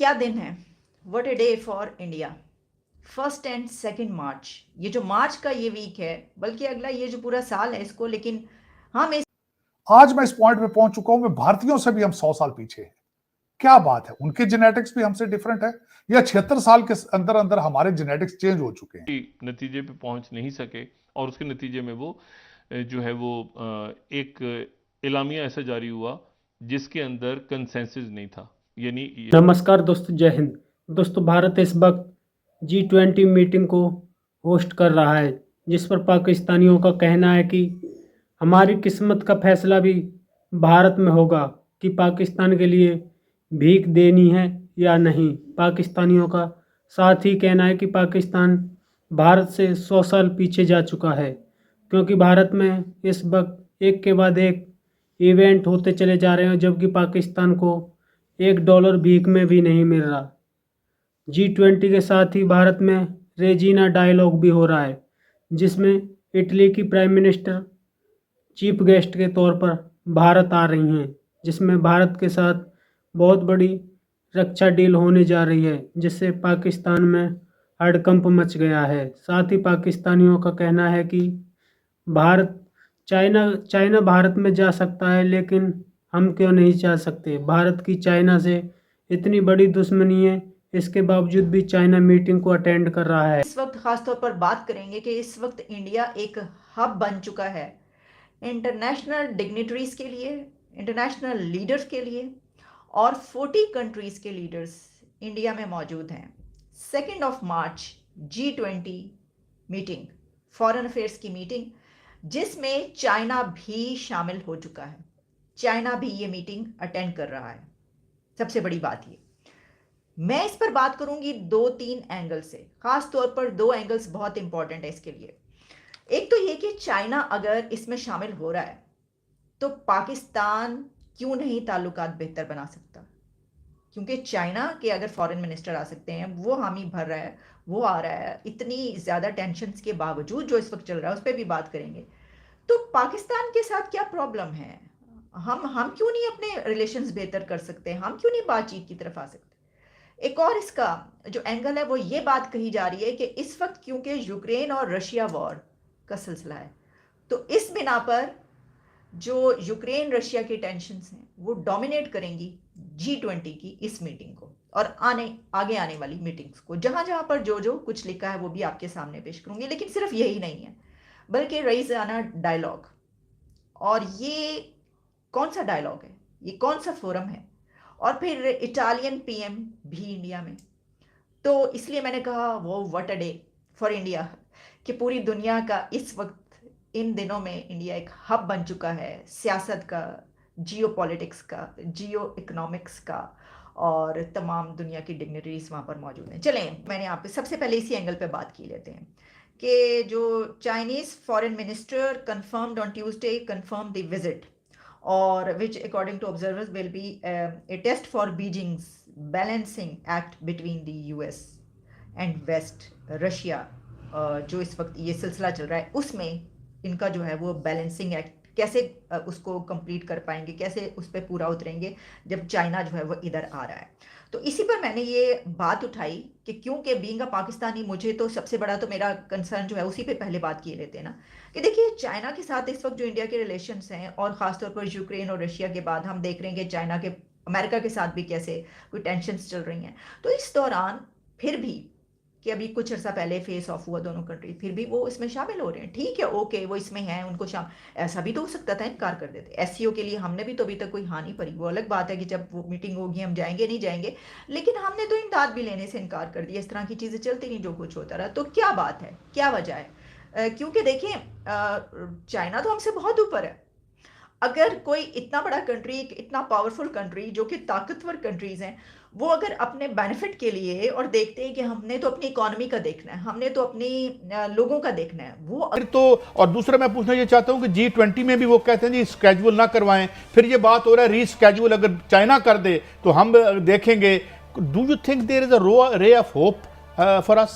क्या दिन है, what a day for India. 1 and 2 मार्च, ये जो मार्च का ये वीक है, बल्कि अगला ये जो पूरा साल है इसको, लेकिन हम इस आज मैं इस पॉइंट पे पहुंच चुका हूं, मैं भारतीयों से भी हम 100 साल पीछे हैं। क्या बात है, उनके जेनेटिक्स भी हमसे डिफरेंट है या 76 साल के अंदर अंदर हमारे जेनेटिक्स चेंज हो चुके हैं। नतीजे पे पहुंच नहीं सके और उसके नतीजे में वो जो है वो एक एलामिया ऐसा जारी हुआ जिसके अंदर कंसेंसस नहीं था। यानी नमस्कार दोस्तों, जय हिंद। दोस्तों, भारत इस वक्त G20 मीटिंग को होस्ट कर रहा है, जिस पर पाकिस्तानियों का कहना है कि हमारी किस्मत का फैसला भी भारत में होगा कि पाकिस्तान के लिए भीख देनी है या नहीं। पाकिस्तानियों का साथ ही कहना है कि पाकिस्तान भारत से 100 साल पीछे जा चुका है, क्योंकि भारत में इस वक्त एक के बाद एक इवेंट होते चले जा रहे हैं, जबकि पाकिस्तान को $1 भीख में भी नहीं मिल रहा। G20 के साथ ही भारत में रेजीना डायलॉग भी हो रहा है, जिसमें इटली की प्राइम मिनिस्टर चीफ गेस्ट के तौर पर भारत आ रही हैं, जिसमें भारत के साथ बहुत बड़ी रक्षा डील होने जा रही है, जिससे पाकिस्तान में हड़कंप मच गया है। साथ ही पाकिस्तानियों का कहना है कि भारत चाइना भारत में जा सकता है, लेकिन हम क्यों नहीं जा सकते। भारत की चाइना से इतनी बड़ी दुश्मनी है, इसके बावजूद भी चाइना मीटिंग को अटेंड कर रहा है। इस वक्त खासतौर पर बात करेंगे कि इस वक्त इंडिया एक हब बन चुका है इंटरनेशनल डिग्निटरीज के लिए, इंटरनेशनल लीडर्स के लिए, और 40 कंट्रीज के लीडर्स इंडिया में मौजूद हैं। 2 मार्च G20 मीटिंग, फॉरेन अफेयर्स की मीटिंग, जिसमें चाइना भी शामिल हो चुका है। चाइना भी ये मीटिंग अटेंड कर रहा है। सबसे बड़ी बात ये, मैं इस पर बात करूंगी 2-3 एंगल से। खास तौर पर 2 एंगल्स बहुत इंपॉर्टेंट है इसके लिए। एक तो ये कि चाइना अगर इसमें शामिल हो रहा है तो पाकिस्तान क्यों नहीं ताल्लुकात बेहतर बना सकता, क्योंकि चाइना के अगर फॉरेन मिनिस्टर आ सकते हैं, वो हामी भर रहा है, वो आ रहा है, इतनी ज़्यादा टेंशन्स के बावजूद जो इस वक्त चल रहा है उस पर भी बात करेंगे। तो पाकिस्तान के साथ क्या प्रॉब्लम है, हम क्यों नहीं अपने रिलेशंस बेहतर कर सकते, हम क्यों नहीं बातचीत की तरफ आ सकते। एक और इसका जो एंगल है वो ये बात कही जा रही है कि इस वक्त क्योंकि यूक्रेन और रशिया वॉर का सिलसिला है, तो इस बिना पर जो यूक्रेन रशिया की टेंशन्स हैं वो डोमिनेट करेंगी G20 की इस मीटिंग को और आगे आने वाली मीटिंग्स को। जहां जहां पर जो जो कुछ लिखा है वो भी आपके सामने पेश करूंगी। लेकिन सिर्फ यही नहीं है, बल्कि रेज़ाना डायलॉग, और ये कौन सा डायलॉग है, ये कौन सा फोरम है, और फिर इटालियन पीएम भी इंडिया में। तो इसलिए मैंने कहा वो what a day for India, कि पूरी दुनिया का इस वक्त इन दिनों में इंडिया एक हब बन चुका है सियासत का, जियो पॉलिटिक्स का, जियो इकोनॉमिक्स का, और तमाम दुनिया की डिग्निटरीज वहाँ पर मौजूद हैं। चलें, मैंने आप सबसे पहले इसी एंगल पे बात की लेते हैं कि जो Chinese foreign minister confirmed on Tuesday confirmed the visit, or which according to observers will be a test for Beijing's balancing act between the US and West, Russia जो इस वक्त ये सिलसिला चल रहा है उसमें इनका जो है वो बैलेंसिंग एक्ट कैसे उसको कंप्लीट कर पाएंगे, कैसे उस पर पूरा उतरेंगे जब चाइना जो है वो इधर आ रहा है। तो इसी पर मैंने ये बात उठाई कि क्योंकि बीइंग अ पाकिस्तानी, मुझे तो सबसे बड़ा तो मेरा कंसर्न जो है उसी पे पहले बात किए लेते हैं ना, कि देखिए चाइना के साथ इस वक्त जो इंडिया के रिलेशंस हैं, और ख़ासतौर पर यूक्रेन और रशिया के बाद हम देख रहे हैं कि चाइना के अमेरिका के साथ भी कैसे कोई टेंशन्स चल रही हैं। तो इस दौरान फिर भी, कि अभी कुछ अर्सा पहले फेस ऑफ हुआ दोनों कंट्री, फिर भी वो इसमें शामिल हो रहे हैं। ठीक है, ओके, वो इसमें हैं, उनको ऐसा भी तो हो सकता था इनकार कर देते। एससीओ के लिए हमने भी तो अभी तक कोई हानि पड़ी, वो अलग बात है कि जब वो मीटिंग होगी हम जाएंगे नहीं जाएंगे, लेकिन हमने तो इमदाद भी लेने से इनकार कर दिया। इस तरह की चीज़ें चलती नहीं, जो कुछ होता रहा। तो क्या बात है, क्या वजह है? क्योंकि देखिए चाइना तो हमसे बहुत ऊपर है। अगर कोई इतना बड़ा कंट्री, इतना पावरफुल कंट्री, जो कि ताकतवर कंट्रीज हैं, वो अगर अपने बेनिफिट के लिए और देखते हैं कि हमने तो अपनी इकोनॉमी का देखना है, हमने तो अपनी लोगों का देखना है, वो फिर तो। और दूसरा मैं पूछना ये चाहता हूं कि G20 में भी वो कहते हैं जी स्केड्यूल ना करवाएं, फिर ये बात हो रहा है रीस्केड्यूल अगर चाइना कर दे तो हम देखेंगे। Do you think there is a ray of hope for us?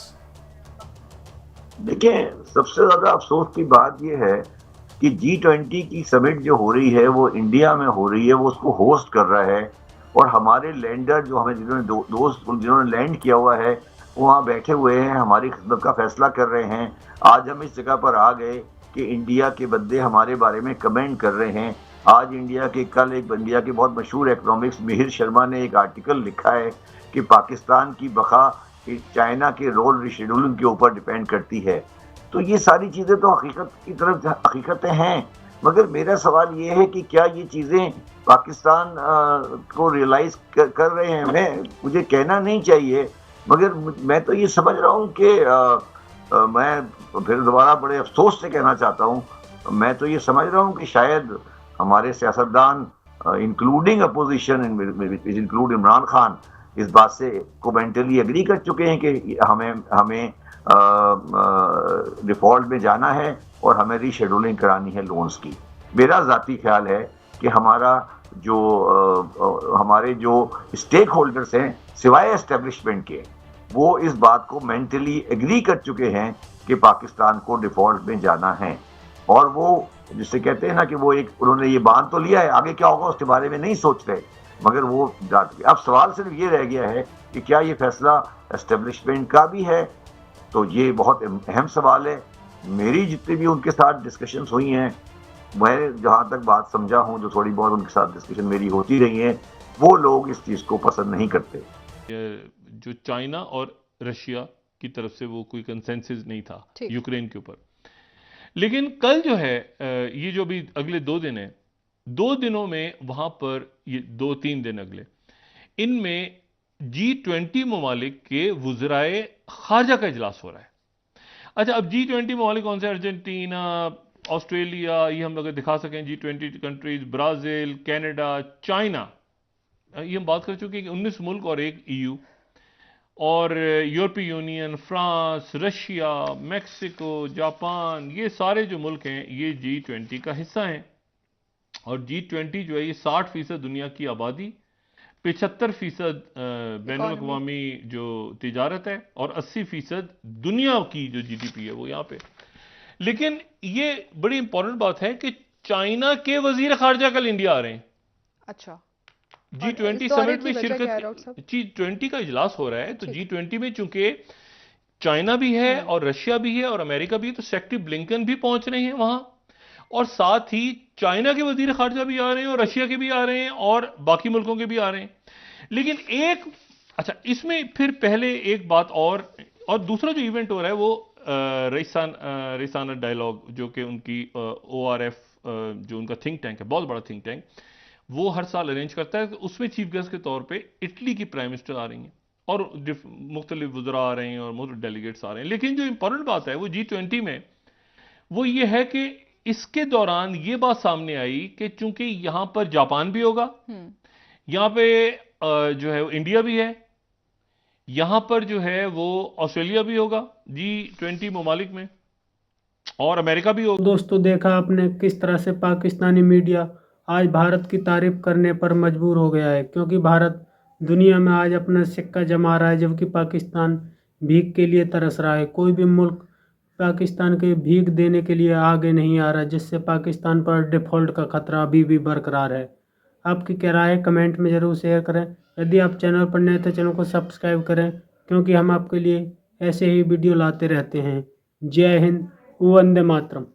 देखिए, सबसे ज्यादा अफसोस की बात यह है कि G20 की समिट जो हो रही है वो इंडिया में हो रही है, वो उसको होस्ट कर रहा है और हमारे लैंडर जो हमें जिन्होंने दोस्त जिन्होंने लैंड किया हुआ है वो वहाँ बैठे हुए हैं, हमारी खिदमत का फैसला कर रहे हैं। आज हम इस जगह पर आ गए कि इंडिया के बंदे हमारे बारे में कमेंट कर रहे हैं। आज कल एक इंडिया के बहुत मशहूर इकोनॉमिक्स मिहिर शर्मा ने एक आर्टिकल लिखा है कि पाकिस्तान की बका चाइना के रोल रिशेड्यूलिंग के ऊपर डिपेंड करती है। तो ये सारी चीज़ें तो हकीकतें हैं, मगर मेरा सवाल ये है कि क्या ये चीज़ें पाकिस्तान को रियलाइज कर रहे हैं? मुझे कहना नहीं चाहिए, मगर मैं तो ये समझ रहा हूँ कि मैं फिर दोबारा बड़े अफसोस से कहना चाहता हूँ, मैं तो ये समझ रहा हूँ कि शायद हमारे सियासतदान including opposition include Imran Khan इस बात से को मेंटली एग्री कर चुके हैं कि हमें डिफॉल्ट में जाना है और हमें रीशेड्यूलिंग करानी है लोन्स की। मेरा ज़ाती ख्याल है कि हमारे जो स्टेक होल्डर्स हैं सिवाय एस्टेब्लिशमेंट के, वो इस बात को मेंटली एग्री कर चुके हैं कि पाकिस्तान को डिफॉल्ट में जाना है। और वो जिसे कहते हैं ना कि उन्होंने ये बांध तो लिया है, आगे क्या होगा उसके बारे में नहीं सोच रहे, मगर वो अब सवाल सिर्फ ये रह गया है कि क्या ये फैसला एस्टेब्लिशमेंट का भी है? तो ये बहुत अहम सवाल है। मेरी जितनी भी उनके साथ डिस्कशंस हुई हैं, मैं जहाँ तक बात समझा हूँ, जो थोड़ी बहुत उनके साथ डिस्कशन मेरी होती रही है, वो लोग इस चीज़ को पसंद नहीं करते। जो चाइना और रशिया की तरफ से वो कोई कंसेंसस नहीं था यूक्रेन के ऊपर, लेकिन कल जो है ये जो भी अगले 2 दिन है, 2 दिनों में वहां पर ये 2-3 दिन अगले, इनमें G20 ममालिक के वुज़राए खारजा का इजलास हो रहा है। अच्छा, अब G20 ममालिक कौन से? अर्जेंटीना, ऑस्ट्रेलिया, ये हम अगर दिखा सकें G20 countries, Brazil, Canada, China, ये हम बात कर चुके हैं कि 19 मुल्क और एक EU, और यूरोपीय union, France, Russia, Mexico, Japan, ये सारे जो मुल्क हैं ये G20 का हिस्सा हैं। और G20 जो है ये 60% दुनिया की आबादी, 75% बैनुल-अक़वामी जो तिजारत है, और 80% दुनिया की जो GDP है वो यहाँ पे। लेकिन ये बड़ी इंपॉर्टेंट बात है कि चाइना के वजीर खारजा कल इंडिया आ रहे हैं। अच्छा, G20 समिट में शिरकत, G20 का इजलास हो रहा है, तो G20 में चूंकि चाइना भी है और रशिया भी है और अमेरिका भी है, तो सेक्रेटरी ब्लिंकन भी पहुंच रहे हैं वहां, और साथ ही चाइना के वजीर खारजा भी आ रहे हैं और रशिया के भी आ रहे हैं और बाकी मुल्कों के भी आ रहे हैं। लेकिन अच्छा, इसमें फिर पहले एक बात और दूसरा जो इवेंट हो रहा है वो रईसाना डायलॉग, जो कि उनकी ORF जो उनका थिंक टैंक है, बहुत बड़ा थिंक टैंक, वो हर साल अरेंज करता है। तो उसमें चीफ गेस्ट के तौर पे इटली की प्राइम मिनिस्टर आ रही हैं और मुख्तलिफ वज़रा आ रहे हैं और मुख्तलिफ डेलीगेट्स आ रहे हैं। लेकिन जो इंपॉर्टेंट बात है वो G20 में वो ये है कि इसके दौरान ये बात सामने आई कि चूंकि यहां पर जापान भी होगा, यहां पे जो है इंडिया भी है, यहां पर जो है वो ऑस्ट्रेलिया भी होगा G20 ममालिक में, और अमेरिका भी होगा। दोस्तों, देखा आपने किस तरह से पाकिस्तानी मीडिया आज भारत की तारीफ करने पर मजबूर हो गया है, क्योंकि भारत दुनिया में आज अपना सिक्का जमा रहा है, जबकि पाकिस्तान भीख के लिए तरस रहा है। कोई भी मुल्क पाकिस्तान के भीख देने के लिए आगे नहीं आ रहा, जिससे पाकिस्तान पर डिफ़ॉल्ट का खतरा अभी भी बरकरार है। आपकी क्या राय है कमेंट में ज़रूर शेयर करें। यदि आप चैनल पर नए तो चैनल को सब्सक्राइब करें, क्योंकि हम आपके लिए ऐसे ही वीडियो लाते रहते हैं। जय हिंद, वंदे मातरम।